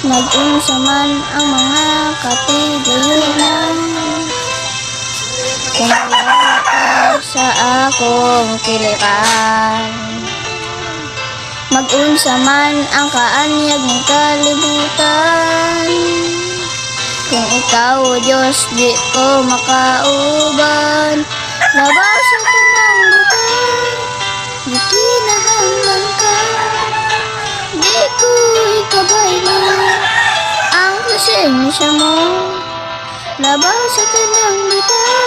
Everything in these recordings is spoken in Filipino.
Mag-unsa man ang mga katigayunan, kung wala ka sa akong kiliran. Mag-unsa man ang kaanyag ng kalibutan, kung ikaw, Diyos, di ko makauban. Labaw sa tanang lugar, di kinahanglan ka, di ko ikabaylan ang presensya mo. Labaw sa tanang lugar,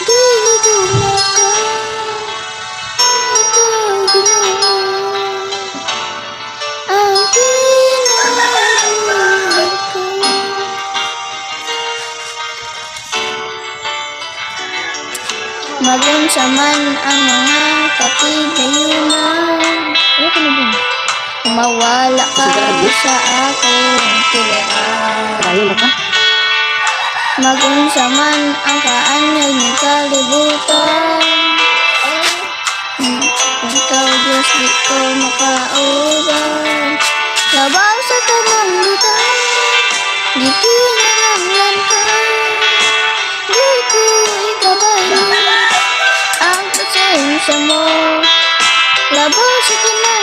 dili guna ka, ikaw Ginoo ang kinabuhi ko. Mag-unsa man ang mga katigayunan, mawala ka sa akong kiliran. Mag-unsa man ang kaanyag ng kalibutan, kung ikaw, Diyos, di ko makauban. Labaw sa tanang lugar, di kinahanglan ka, di ko ikabaylan ang presensya mo. Labaw sa tanang